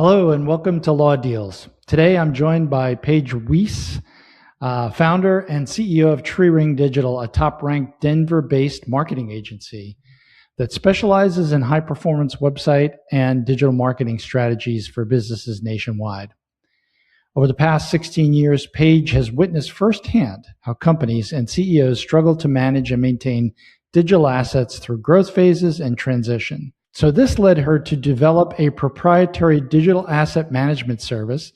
Hello and welcome to Law Deals. Today I'm joined by Paige Weiss, founder and CEO of Tree Ring Digital, a top-ranked Denver-based marketing agency that specializes in high-performance website and digital marketing strategies for businesses nationwide. Over the past 16 years, Paige has witnessed firsthand how companies and CEOs struggle to manage and maintain digital assets through growth phases and transition. So this led her to develop a proprietary digital asset management service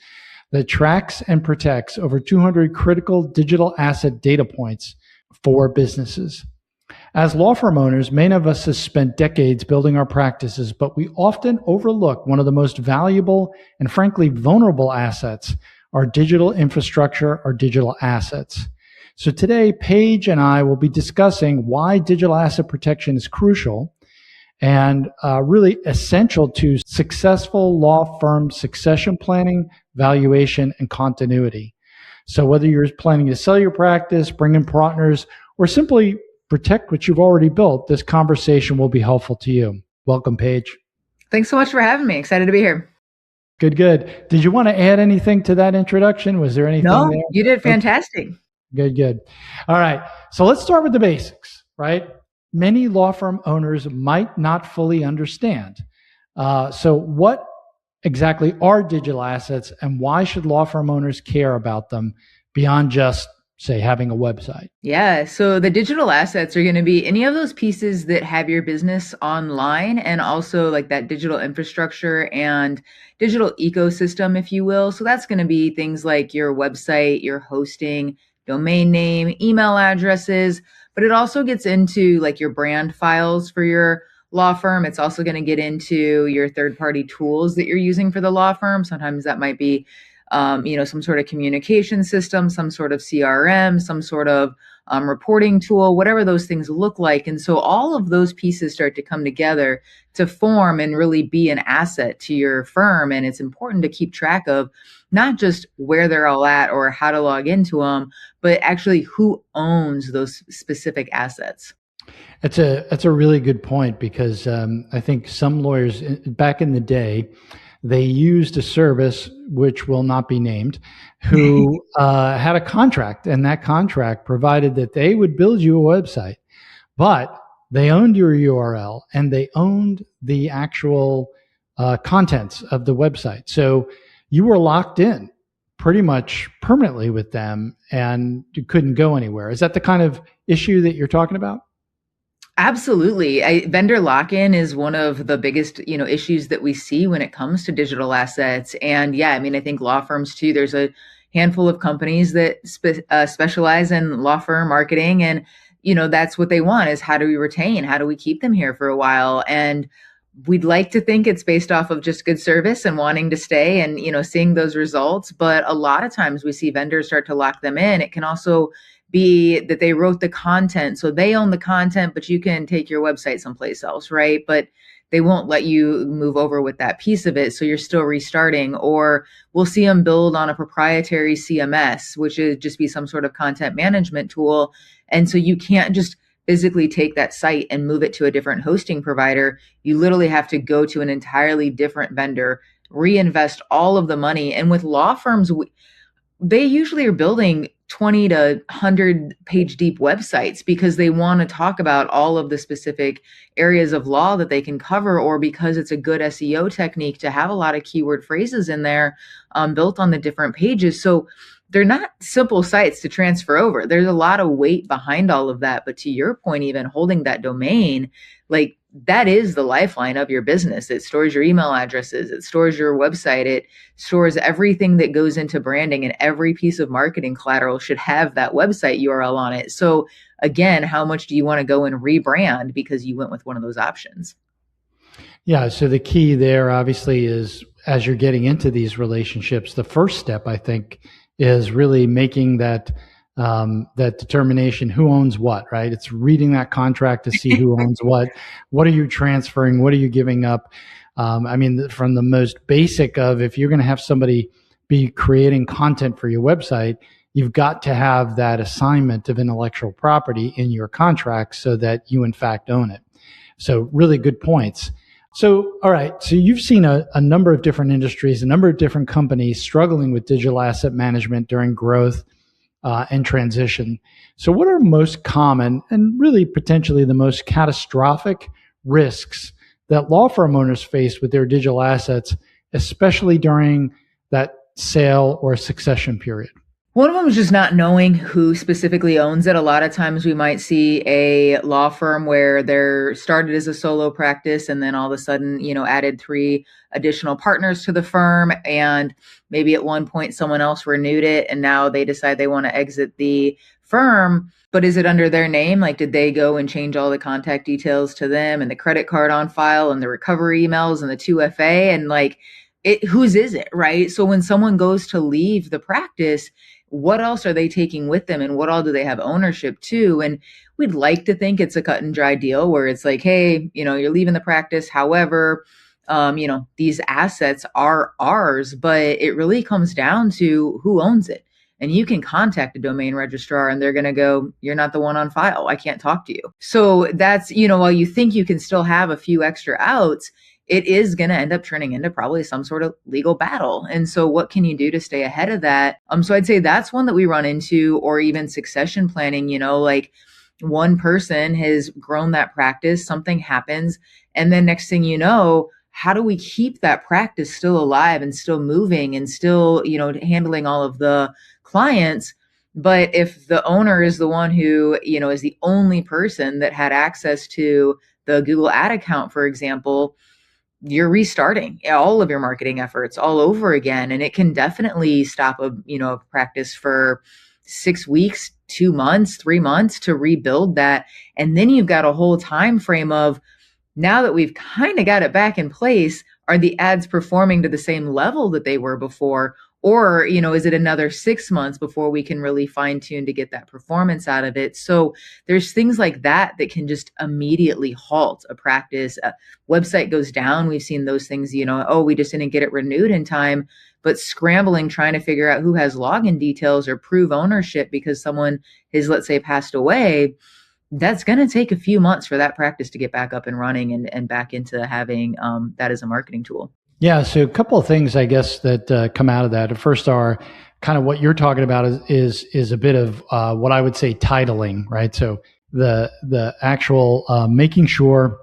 that tracks and protects over 200 critical digital asset data points for businesses. As law firm owners, many of us have spent decades building our practices, but we often overlook one of the most valuable and frankly vulnerable assets, our digital infrastructure, our digital assets. So today, Paige and I will be discussing why digital asset protection is crucial and really essential to successful law firm succession planning, valuation, and continuity. So whether you're planning to sell your practice, bring in partners, or simply protect what you've already built, this conversation will be helpful to you. Welcome, Paige. Thanks so much for having me. Excited to be here. Good. Did you want to add anything to that introduction? Was there anything No, there? you did fantastic. Good. All right. So let's start with the basics, right? Many law firm owners might not fully understand. So what exactly are digital assets and why should law firm owners care about them beyond just, say, having a website? Yeah. So the digital assets are going to be any of those pieces that have your business online and also like that digital infrastructure and digital ecosystem, if you will. So that's going to be things like your website, your hosting, domain name, email addresses, but it also gets into like your brand files for your law firm. It's also going to get into your third-party tools that you're using for the law firm. Sometimes that might be, some sort of communication system, some sort of CRM, some sort of reporting tool, whatever those things look like. And so all of those pieces start to come together to form and really be an asset to your firm. And it's important to keep track of not just where they're all at or how to log into them, but actually who owns those specific assets. That's a really good point because I think some lawyers back in the day, they used a service which will not be named, who had a contract, and that contract provided that they would build you a website, but they owned your URL and they owned the actual contents of the website. So you were locked in pretty much permanently with them and you couldn't go anywhere. Is that the kind of issue that you're talking about? Absolutely. Vendor lock-in is one of the biggest, issues that we see when it comes to digital assets. And yeah, I think law firms too, there's a handful of companies that specialize in law firm marketing. And, that's what they want is how do we retain? How do we keep them here for a while? And we'd like to think it's based off of just good service and wanting to stay and, seeing those results. But a lot of times we see vendors start to lock them in. It can also be that they wrote the content. So they own the content, but you can take your website someplace else, right? But they won't let you move over with that piece of it. So you're still restarting, or we'll see them build on a proprietary CMS, which is just be some sort of content management tool. And so you can't just physically take that site and move it to a different hosting provider. You literally have to go to an entirely different vendor, reinvest all of the money. And with law firms, they usually are building 20 to 100 page deep websites because they want to talk about all of the specific areas of law that they can cover, or because it's a good SEO technique to have a lot of keyword phrases in there built on the different pages. So they're not simple sites to transfer over. There's a lot of weight behind all of that. But to your point, even holding that domain, like that is the lifeline of your business. It stores your email addresses. It stores your website. It stores everything that goes into branding, and every piece of marketing collateral should have that website URL on it. So again, how much do you want to go and rebrand because you went with one of those options? Yeah. So the key there obviously is as you're getting into these relationships, the first step, I think, is really making that determination, who owns what, right? It's reading that contract to see who owns what. What are you transferring? What are you giving up? From the most basic of, if you're going to have somebody be creating content for your website, you've got to have that assignment of intellectual property in your contract so that you in fact own it. So really good points. So, all right. So you've seen a number of different industries, a number of different companies struggling with digital asset management during growth and transition. So, what are most common and really potentially the most catastrophic risks that law firm owners face with their digital assets, especially during that sale or succession period? One of them is just not knowing who specifically owns it. A lot of times we might see a law firm where they're started as a solo practice and then all of a sudden, added three additional partners to the firm. And maybe at one point someone else renewed it and now they decide they want to exit the firm. But is it under their name? Like, did they go and change all the contact details to them and the credit card on file and the recovery emails and the 2FA? And like, whose is it, right? So when someone goes to leave the practice, what else are they taking with them and what all do they have ownership to? And we'd like to think it's a cut and dry deal where it's like, hey, you're leaving the practice. However, these assets are ours, but it really comes down to who owns it. And you can contact a domain registrar and they're going to go, you're not the one on file. I can't talk to you. So that's, while you think you can still have a few extra outs, it is going to end up turning into probably some sort of legal battle. And so what can you do to stay ahead of that? So I'd say that's one that we run into, or even succession planning, like one person has grown that practice, something happens. And then next thing you know, how do we keep that practice still alive and still moving and still, handling all of the clients? But if the owner is the one who, is the only person that had access to the Google ad account, for example, you're restarting all of your marketing efforts all over again. And it can definitely stop a practice for 6 weeks, 2 months, 3 months to rebuild that. And then you've got a whole time frame of, now that we've kind of got it back in place, are the ads performing to the same level that they were before? Or, is it another 6 months before we can really fine tune to get that performance out of it? So there's things like that that can just immediately halt a practice. A website goes down. We've seen those things, we just didn't get it renewed in time, but scrambling, trying to figure out who has login details or prove ownership because someone has, let's say, passed away. That's going to take a few months for that practice to get back up and running and back into having that as a marketing tool. Yeah, so a couple of things, I guess, that come out of that. First are kind of what you're talking about is a bit of what I would say titling, right? So the actual making sure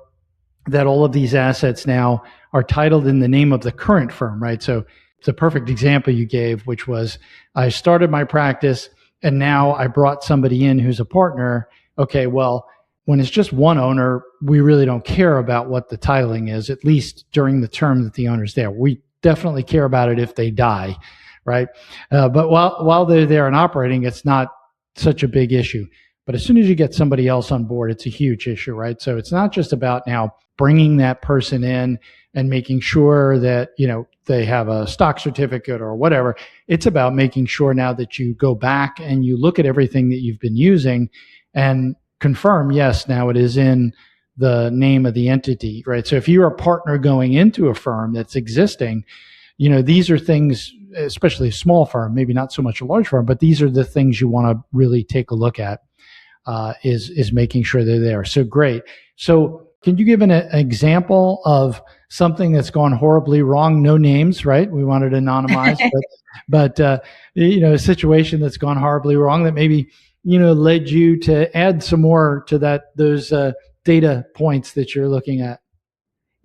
that all of these assets now are titled in the name of the current firm, right? So it's a perfect example you gave, which was I started my practice and now I brought somebody in who's a partner. Okay, well, when it's just one owner, we really don't care about what the titling is, at least during the term that the owner's there. We definitely care about it if they die, right? But while they're there and operating, it's not such a big issue. But as soon as you get somebody else on board, it's a huge issue, right? So it's not just about now bringing that person in and making sure that, they have a stock certificate or whatever. It's about making sure now that you go back and you look at everything that you've been using and confirm, yes, now it is in the name of the entity, right? So if you're a partner going into a firm that's existing, these are things, especially a small firm, maybe not so much a large firm, but these are the things you want to really take a look at, is making sure they're there. So great. So can you give an example of something that's gone horribly wrong? No names, right? We wanted to anonymize, but a situation that's gone horribly wrong that maybe led you to add some more to those data points that you're looking at?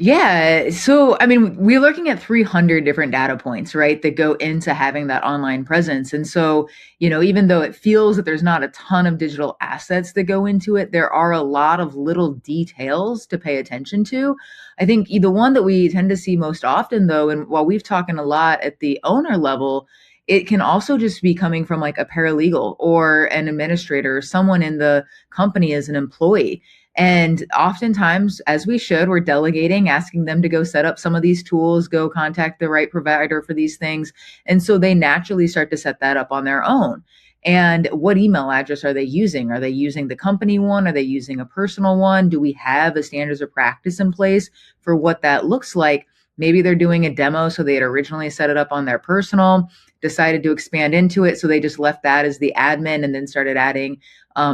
Yeah. So, we're looking at 300 different data points, right, that go into having that online presence. And so, even though it feels that there's not a ton of digital assets that go into it, there are a lot of little details to pay attention to. I think the one that we tend to see most often, though, and while we've talking a lot at the owner level, it can also just be coming from like a paralegal or an administrator or someone in the company as an employee. And oftentimes, as we should, we're delegating, asking them to go set up some of these tools, go contact the right provider for these things. And so they naturally start to set that up on their own. And what email address are they using? Are they using the company one? Are they using a personal one? Do we have a standards of practice in place for what that looks like? Maybe they're doing a demo, so they had originally set it up on their personal, decided to expand into it. So they just left that as the admin and then started adding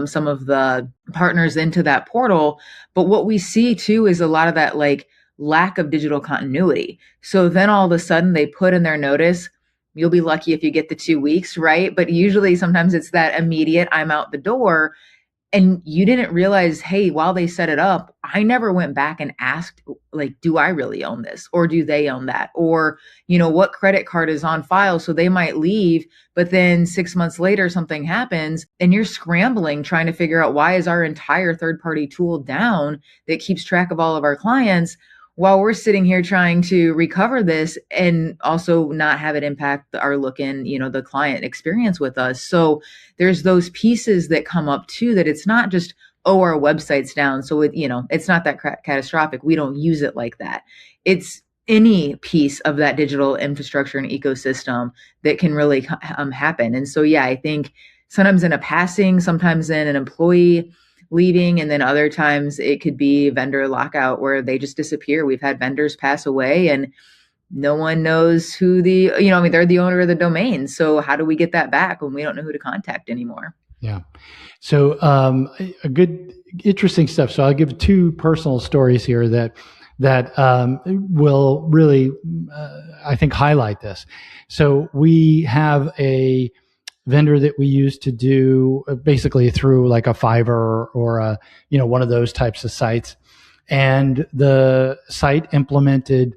some of the partners into that portal. But what we see too is a lot of that like lack of digital continuity. So then all of a sudden they put in their notice, you'll be lucky if you get the 2 weeks, right? But usually sometimes it's that immediate, I'm out the door. And you didn't realize, hey, while they set it up, I never went back and asked, like, do I really own this? Or do they own that? Or, what credit card is on file? So they might leave, but then 6 months later, something happens and you're scrambling trying to figure out, why is our entire third party tool down that keeps track of all of our clients, while we're sitting here trying to recover this and also not have it impact our the client experience with us. So there's those pieces that come up too, that it's not just, oh, our website's down, so it's not that catastrophic, we don't use it like that. It's any piece of that digital infrastructure and ecosystem that can really happen. And so, yeah, I think sometimes in a passing, sometimes in an employee leaving, and then other times it could be vendor lockout where they just disappear. We've had vendors pass away and no one knows who they're the owner of the domain. So how do we get that back when we don't know who to contact anymore? Yeah. So a good, interesting stuff. So I'll give two personal stories here that will really, I think, highlight this. So we have a vendor that we use to do basically through like a Fiverr or one of those types of sites, and the site implemented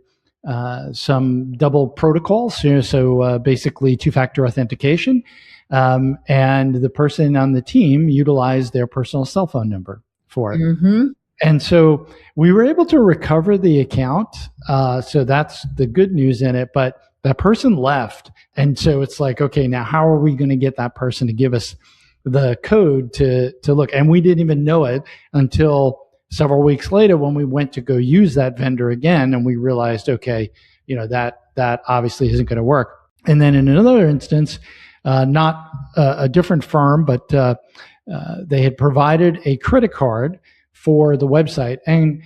some double protocols, so basically two-factor authentication, and the person on the team utilized their personal cell phone number for it. Mm-hmm. And so we were able to recover the account. So that's the good news in it, but that person left. And so it's like, okay, now how are we going to get that person to give us the code to look? And we didn't even know it until several weeks later when we went to go use that vendor again. And we realized, okay, that obviously isn't going to work. And then in another instance, not a different firm, but they had provided a credit card for the website, and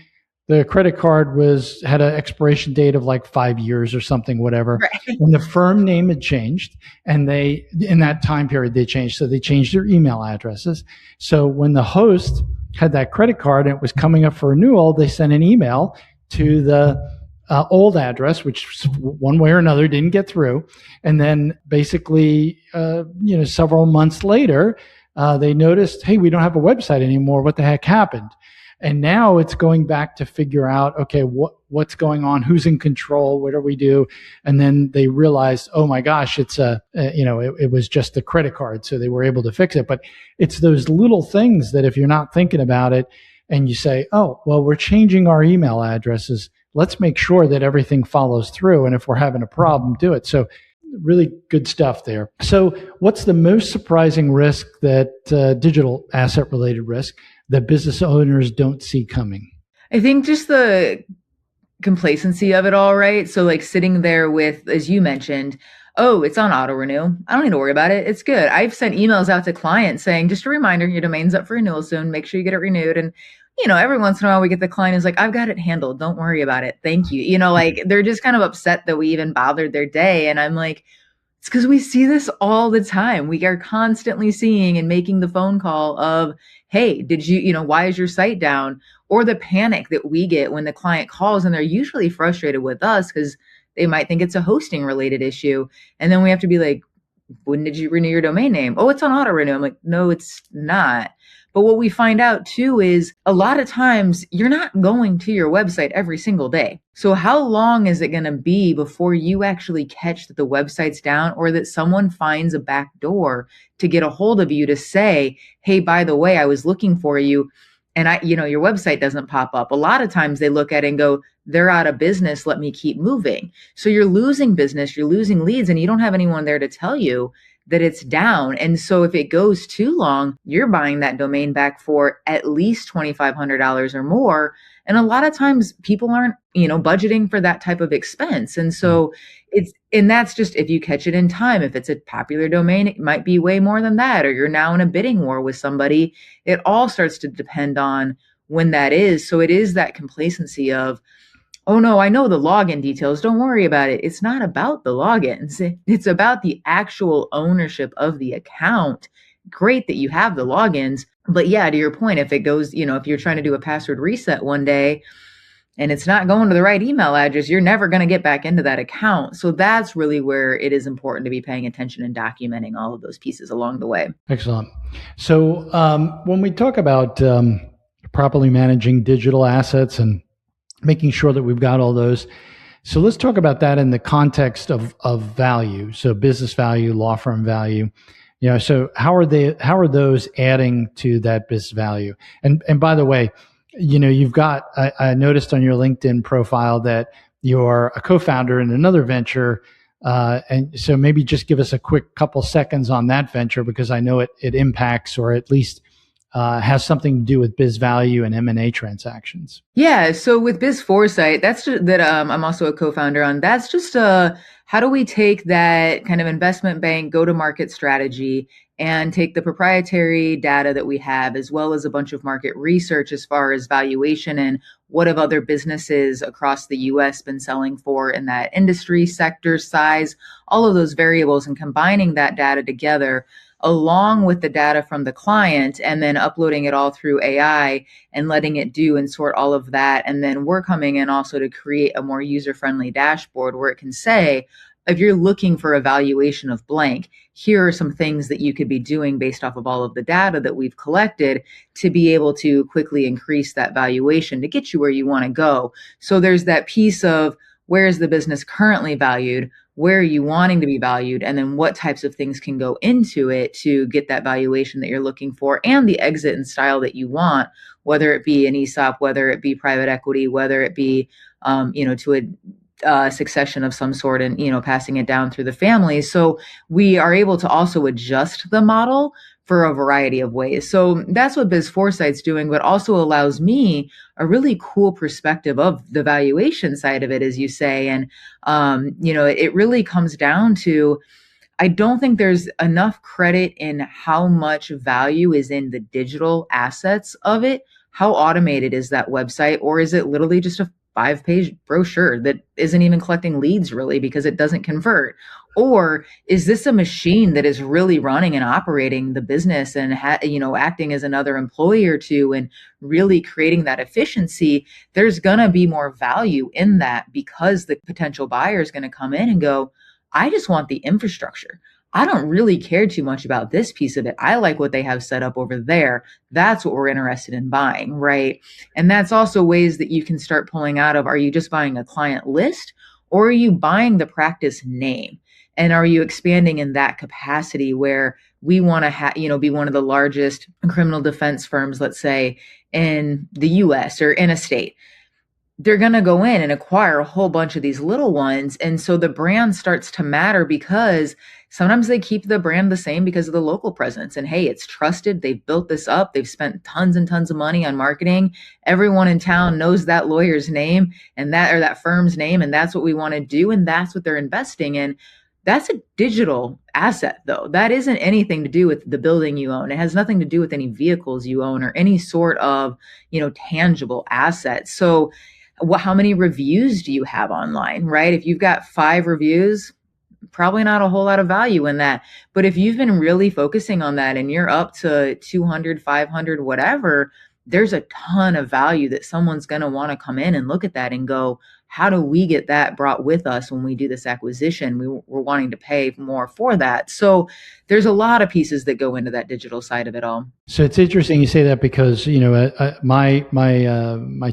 the credit card had an expiration date of like 5 years or something, whatever. Right. And the firm name had changed, and in that time period, they changed. So they changed their email addresses. So when the host had that credit card and it was coming up for renewal, they sent an email to the old address, which one way or another didn't get through. And then basically, several months later, they noticed, hey, we don't have a website anymore. What the heck happened? And now it's going back to figure out, okay, what's going on? Who's in control? What do we do? And then they realized, oh my gosh, it's it was just the credit card. So they were able to fix it. But it's those little things that if you're not thinking about it and you say, oh, well, we're changing our email addresses, let's make sure that everything follows through. And if we're having a problem, do it. So really good stuff there. So what's the most surprising risk that digital asset related risk that business owners don't see coming? I think just the complacency of it all, right? So like sitting there with, as you mentioned, oh, it's on auto renew. I don't need to worry about it. It's good. I've sent emails out to clients saying, just a reminder, your domain's up for renewal soon. Make sure you get it renewed. And every once in a while we get the client who's like, I've got it handled. Don't worry about it. Thank you. Like they're just kind of upset that we even bothered their day. And I'm like, it's because we see this all the time. We are constantly seeing and making the phone call of, hey, did why is your site down? Or the panic that we get when the client calls and they're usually frustrated with us because they might think it's a hosting related issue. And then we have to be like, when did you renew your domain name? Oh, it's on auto renew. I'm like, no, it's not. But what we find out too is a lot of times you're not going to your website every single day. So how long is it going to be before you actually catch that the website's down or that someone finds a back door to get a hold of you to say, hey, by the way, I was looking for you and your website doesn't pop up. A lot of times they look at it and go, they're out of business. Let me keep moving. So you're losing business, you're losing leads, and you don't have anyone there to tell you that it's down. And so if it goes too long, you're buying that domain back for at least $2,500 or more. And a lot of times people aren't, budgeting for that type of expense. And so that's just if you catch it in time. If it's a popular domain, it might be way more than that, or you're now in a bidding war with somebody. It all starts to depend on when that is. So it is that complacency of, oh no, I know the login details. Don't worry about it. It's not about the logins. It's about the actual ownership of the account. Great that you have the logins. But yeah, to your point, if it goes, if you're trying to do a password reset one day and it's not going to the right email address, you're never going to get back into that account. So that's really where it is important to be paying attention and documenting all of those pieces along the way. Excellent. So when we talk about properly managing digital assets and making sure that we've got all those, so let's talk about that in the context of value. So business value, law firm value. So how are those adding to that business value? And by the way, you've got, I noticed on your LinkedIn profile that you're a co-founder in another venture. And so maybe just give us a quick couple seconds on that venture, because I know it impacts, or at least has something to do with biz value and M&A transactions. Yeah. So with Biz Foresight, that's just, that I'm also a co-founder on. That's just how do we take that kind of investment bank go-to-market strategy and take the proprietary data that we have, as well as a bunch of market research as far as valuation and what have other businesses across the US been selling for in that industry, sector, size, all of those variables, and combining that data together along with the data from the client, and then uploading it all through AI and letting it do and sort all of that. And then we're coming in also to create a more user-friendly dashboard where it can say, if you're looking for a valuation of blank, here are some things that you could be doing based off of all of the data that we've collected to be able to quickly increase that valuation to get you where you want to go. So there's that piece of, where is the business currently valued? Where are you wanting to be valued? And then what types of things can go into it to get that valuation that you're looking for, and the exit and style that you want, whether it be an ESOP, whether it be private equity, whether it be, to a succession of some sort, and, passing it down through the family. So we are able to also adjust the model for a variety of ways. So that's what Biz Foresight's doing, but also allows me a really cool perspective of the valuation side of it, as you say. And, it really comes down to, I don't think there's enough credit in how much value is in the digital assets of it. How automated is that website? Or is it literally just a 5-page brochure that isn't even collecting leads really because it doesn't convert? Or is this a machine that is really running and operating the business and acting as another employee or two and really creating that efficiency? There's gonna be more value in that, because the potential buyer is going to come in and go, I just want the infrastructure. I don't really care too much about this piece of it. I like what they have set up over there. That's what we're interested in buying, right? And that's also ways that you can start pulling out of, are you just buying a client list, or are you buying the practice name? And are you expanding in that capacity where we want to be one of the largest criminal defense firms, let's say, in the US or in a state? They're going to go in and acquire a whole bunch of these little ones. And so the brand starts to matter, because sometimes they keep the brand the same because of the local presence. And hey, it's trusted. They've built this up. They've spent tons and tons of money on marketing. Everyone in town knows that lawyer's name and that firm's name. And that's what we want to do. And that's what they're investing in. That's a digital asset, though. That isn't anything to do with the building you own. It has nothing to do with any vehicles you own or any sort of, tangible asset. So how many reviews do you have online, right? If you've got 5 reviews, probably not a whole lot of value in that. But if you've been really focusing on that and you're up to 200, 500, whatever, there's a ton of value that someone's going to want to come in and look at that and go, how do we get that brought with us when we do this acquisition? We're wanting to pay more for that. So there's a lot of pieces that go into that digital side of it all. So it's interesting you say that, because my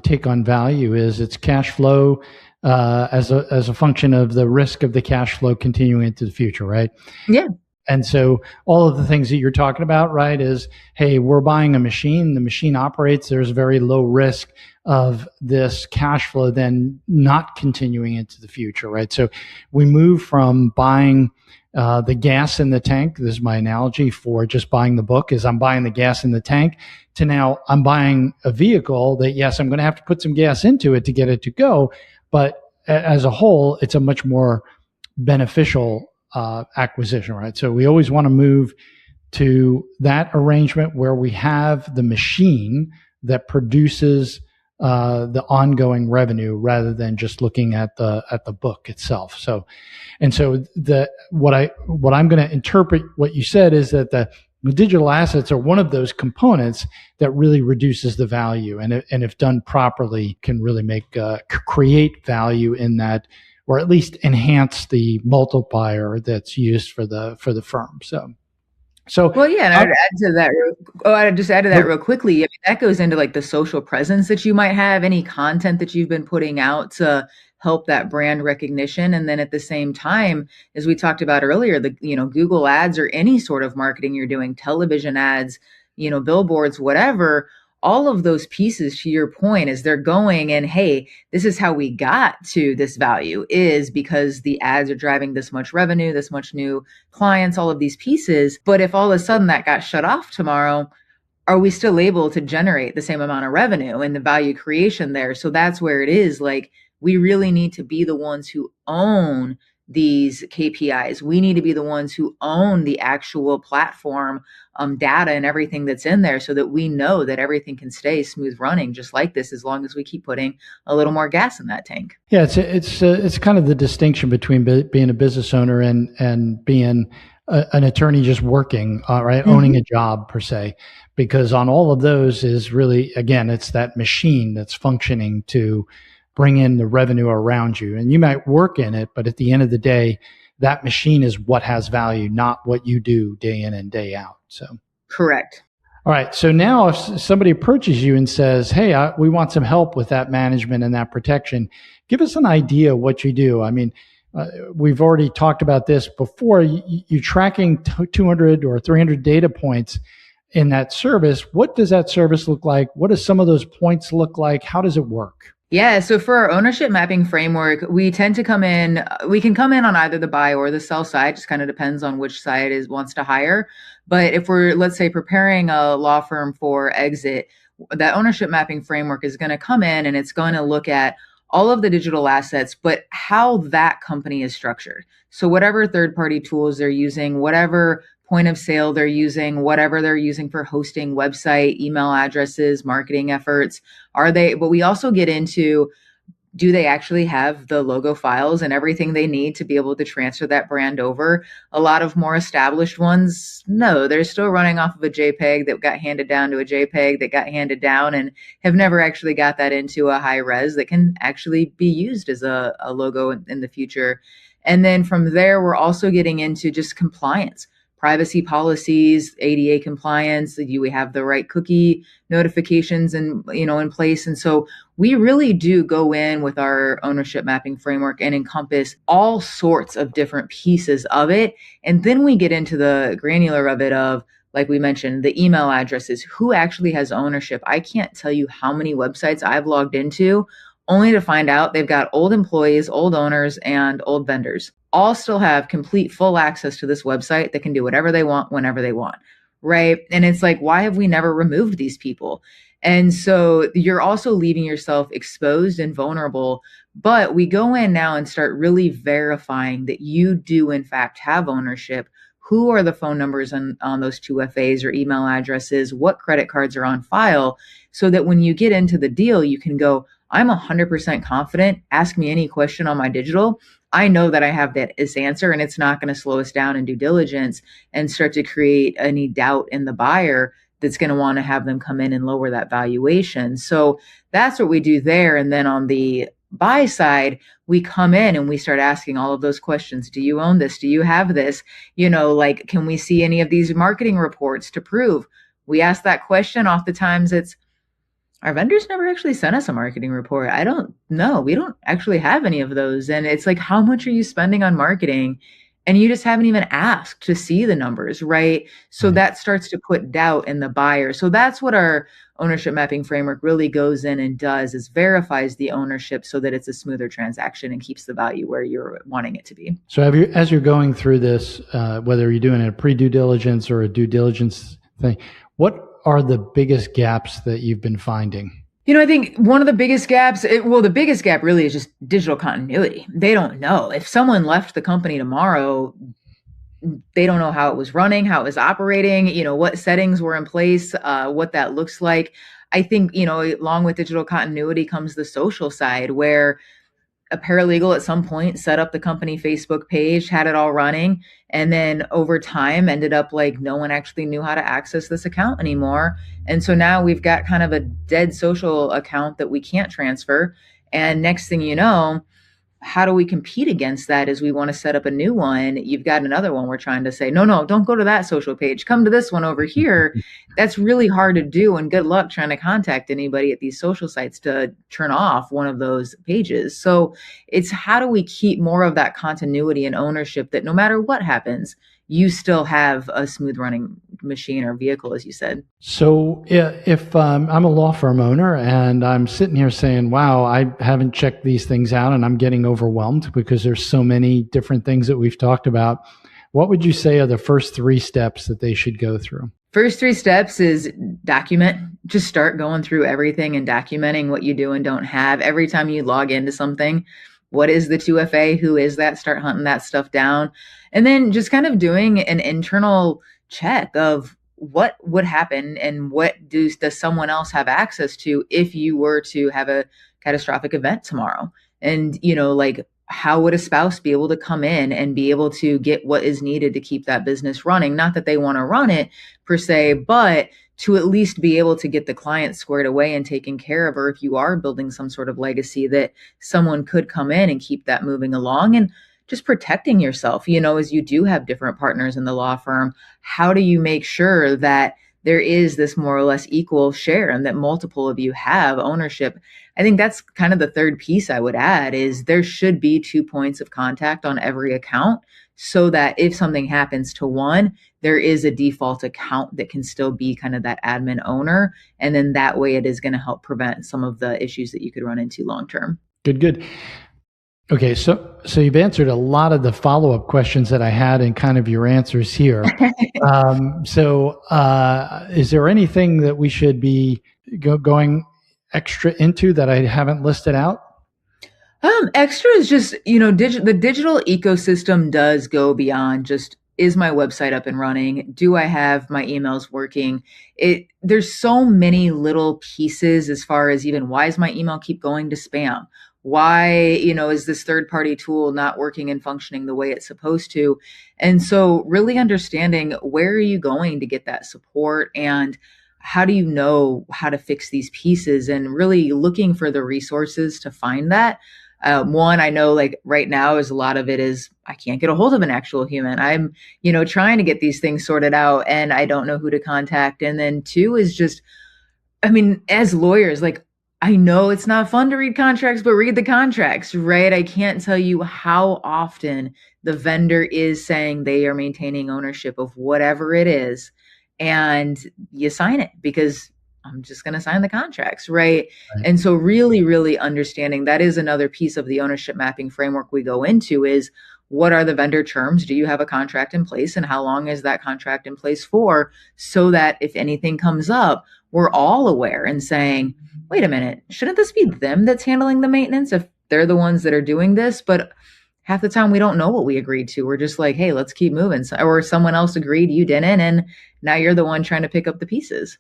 take on value is it's cash flow as a function of the risk of the cash flow continuing into the future, right? Yeah. And so all of the things that you're talking about, right, is, hey, we're buying a machine. The machine operates. There's very low risk of this cash flow then not continuing into the future, right? So we move from buying the gas in the tank. This is my analogy for just buying the book, is I'm buying the gas in the tank, to now I'm buying a vehicle that, yes, I'm going to have to put some gas into it to get it to go. But as a whole, it's a much more beneficial acquisition, right? So we always want to move to that arrangement where we have the machine that produces the ongoing revenue, rather than just looking at the book itself. So what I'm going to interpret what you said is that The digital assets are one of those components that really reduces the value, and if done properly, can really make create value in that, or at least enhance the multiplier that's used for the firm. So Well, yeah, and uh, I'd add to that. I'd just add to that real quickly. I mean, that goes into like the social presence that you might have, any content that you've been putting out to help that brand recognition, and then at the same time, as we talked about earlier, the Google ads or any sort of marketing you're doing, television ads, billboards, whatever. All of those pieces, to your point, as they're going and hey, this is how we got to this value is because the ads are driving this much revenue, this much new clients, all of these pieces. But if all of a sudden that got shut off tomorrow, are we still able to generate the same amount of revenue and the value creation there? So that's where it is like, we really need to be the ones who own these KPIs. We need to be the ones who own the actual platform data and everything that's in there so that we know that everything can stay smooth running just like this as long as we keep putting a little more gas in that tank. Yeah, it's kind of the distinction between being a business owner and being an attorney just working, right, owning a job per se, because on all of those is really, again, it's that machine that's functioning to bring in the revenue around you, and you might work in it, but at the end of the day, that machine is what has value, not what you do day in and day out. So Correct. all right. So now if somebody approaches you and says, hey, we want some help with that management and that protection, give us an idea of what you do. I mean, we've already talked about this before. You're tracking 200 or 300 data points in that service. What does that service look like? What do some of those points look like? How does it work? Yeah, so for our ownership mapping framework, we tend to come in, we can come in on either the buy or the sell side, just kind of depends on which side wants to hire. But if we're, let's say, preparing a law firm for exit, that ownership mapping framework is going to come in and it's going to look at all of the digital assets, but how that company is structured. So whatever third party tools they're using, whatever point of sale they're using, whatever they're using for hosting, website, email addresses, marketing efforts, but we also get into, do they actually have the logo files and everything they need to be able to transfer that brand over? A lot of more established ones, no, they're still running off of a JPEG that got handed down to a JPEG that got handed down and have never actually got that into a high res that can actually be used as a logo in the future. And then from there, we're also getting into just compliance, privacy policies, ADA compliance. Do we have the right cookie notifications and in place? And so we really do go in with our ownership mapping framework and encompass all sorts of different pieces of it. And then we get into the granular of it of, like we mentioned, the email addresses, who actually has ownership. I can't tell you how many websites I've logged into only to find out they've got old employees, old owners, and old vendors all still have complete full access to this website that can do whatever they want, whenever they want, right? And it's like, why have we never removed these people? And so you're also leaving yourself exposed and vulnerable. But we go in now and start really verifying that you do, in fact, have ownership. Who are the phone numbers on those 2FAs or email addresses? What credit cards are on file? So that when you get into the deal, you can go, I'm 100% confident. Ask me any question on my digital. I know that I have this answer, and it's not going to slow us down in due diligence and start to create any doubt in the buyer that's going to want to have them come in and lower that valuation. So that's what we do there. And then on the buy side, we come in and we start asking all of those questions. Do you own this? Do you have this? Like, can we see any of these marketing reports to prove? We ask that question. Oftentimes it's, our vendors never actually sent us a marketing report. I don't know. We don't actually have any of those. And it's like, how much are you spending on marketing? And you just haven't even asked to see the numbers, right? So that starts to put doubt in the buyer. So that's what our ownership mapping framework really goes in and does, is verifies the ownership so that it's a smoother transaction and keeps the value where you're wanting it to be. So as you're going through this, whether you're doing a pre-due diligence or a due diligence thing, what are the biggest gaps that you've been finding? I think one of the biggest gaps, the biggest gap really is just digital continuity. They don't know. If someone left the company tomorrow, they don't know how it was running, how it was operating, what settings were in place, what that looks like. I think, along with digital continuity comes the social side where a paralegal at some point set up the company Facebook page, had it all running, and then over time ended up like no one actually knew how to access this account anymore. And so now we've got kind of a dead social account that we can't transfer. And next thing you know, how do we compete against that as we want to set up a new one? You've got another one we're trying to say, no, don't go to that social page. Come to this one over here. That's really hard to do. And good luck trying to contact anybody at these social sites to turn off one of those pages. So it's how do we keep more of that continuity and ownership that no matter what happens, you still have a smooth running machine or vehicle, as you said. So if I'm a law firm owner and I'm sitting here saying, wow, I haven't checked these things out and I'm getting overwhelmed because there's so many different things that we've talked about, what would you say are the first 3 steps that they should go through? First 3 steps is document. Just start going through everything and documenting what you do and don't have. Every time you log into something, what is the 2FA? Who is that? Start hunting that stuff down. And then just kind of doing an internal check of what would happen and what does someone else have access to if you were to have a catastrophic event tomorrow. And, like how would a spouse be able to come in and be able to get what is needed to keep that business running? Not that they want to run it per se, but to at least be able to get the client squared away and taken care of, or if you are building some sort of legacy that someone could come in and keep that moving along. And just protecting yourself, as you do have different partners in the law firm, how do you make sure that there is this more or less equal share and that multiple of you have ownership? I think that's kind of the third piece I would add is there should be 2 points of contact on every account so that if something happens to one, there is a default account that can still be kind of that admin owner. And then that way it is going to help prevent some of the issues that you could run into long term. Good. Okay, so you've answered a lot of the follow-up questions that I had in kind of your answers here. Is there anything that we should be going extra into that I haven't listed out? Extra is just, the digital ecosystem does go beyond just, is my website up and running? Do I have my emails working? There's so many little pieces as far as even why does my email keep going to spam? Why, is this third-party tool not working and functioning the way it's supposed to? And so really understanding where are you going to get that support and how do you know how to fix these pieces and really looking for the resources to find that. One, I know like right now is a lot of it is I can't get a hold of an actual human. I'm, trying to get these things sorted out and I don't know who to contact. And then 2 is just, as lawyers, like I know it's not fun to read contracts, but read the contracts, right? I can't tell you how often the vendor is saying they are maintaining ownership of whatever it is. And you sign it because I'm just going to sign the contracts, right? And so really, really understanding that is another piece of the ownership mapping framework we go into is what are the vendor terms? Do you have a contract in place? And how long is that contract in place for? So that if anything comes up, we're all aware and saying, wait a minute, shouldn't this be them that's handling the maintenance if they're the ones that are doing this? But half the time we don't know what we agreed to. We're just like, hey, let's keep moving. Or someone else agreed, you didn't. And now you're the one trying to pick up the pieces.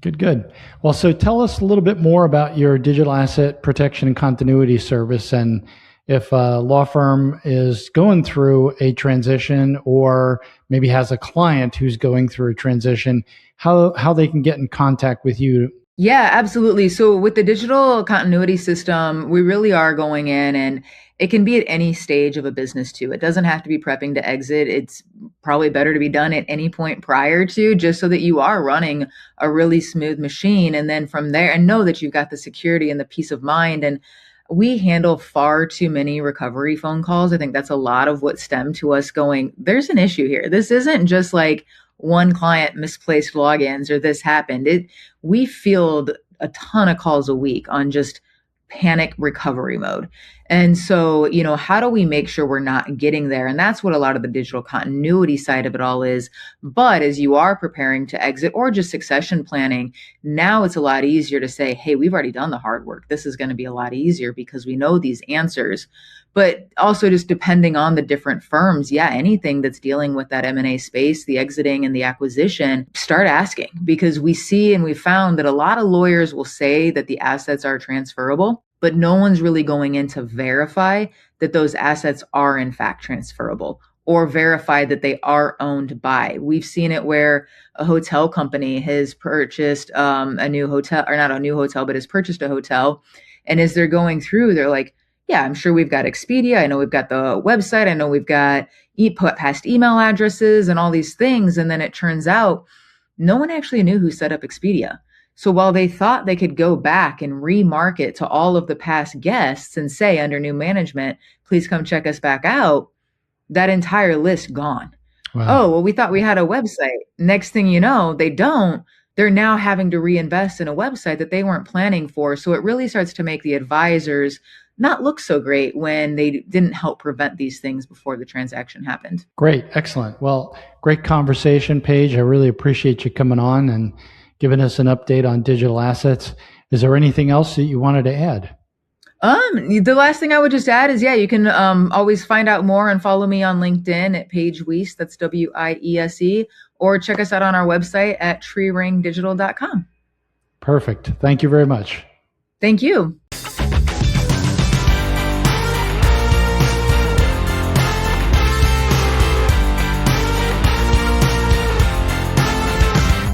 Good. Well, so tell us a little bit more about your digital asset protection and continuity service. And if a law firm is going through a transition or maybe has a client who's going through a transition, how they can get in contact with you. Yeah, absolutely. So with the digital continuity system, we really are going in and it can be at any stage of a business too. It doesn't have to be prepping to exit. It's probably better to be done at any point prior to, just so that you are running a really smooth machine. And then from there, and know that you've got the security and the peace of mind. And we handle far too many recovery phone calls. I think that's a lot of what stemmed to us going, there's an issue here. This isn't just like one client misplaced logins or this happened. We field a ton of calls a week on just panic recovery mode. And so, how do we make sure we're not getting there? And that's what a lot of the digital continuity side of it all is. But as you are preparing to exit or just succession planning, now it's a lot easier to say, hey, we've already done the hard work. This is going to be a lot easier because we know these answers. But also just depending on the different firms, anything that's dealing with that M&A space, the exiting and the acquisition, start asking, because we see and we found that a lot of lawyers will say that the assets are transferable. but no one's really going in to verify that those assets are in fact transferable or verify that they are owned by. We've seen it where a hotel company has purchased a new hotel, or not a new hotel, but has purchased a hotel. And as they're going through, they're like, yeah, I'm sure we've got Expedia. I know we've got the website. I know we've got past email addresses and all these things. And then it turns out no one actually knew who set up Expedia. So while they thought they could go back and remarket to all of the past guests and say under new management, please come check us back out, that entire list gone. Wow. Oh, well, we thought we had a website. Next thing you know, they don't. They're now having to reinvest in a website that they weren't planning for. So it really starts to make the advisors not look so great when they didn't help prevent these things before the transaction happened. Great. Excellent. Well, great conversation, Paige. I really appreciate you coming on and giving us an update on digital assets. Is there anything else that you wanted to add? The last thing I would just add is, yeah, you can always find out more and follow me on LinkedIn at Paige Wiese, that's Wiese, or check us out on our website at treeringdigital.com. Perfect. Thank you very much. Thank you.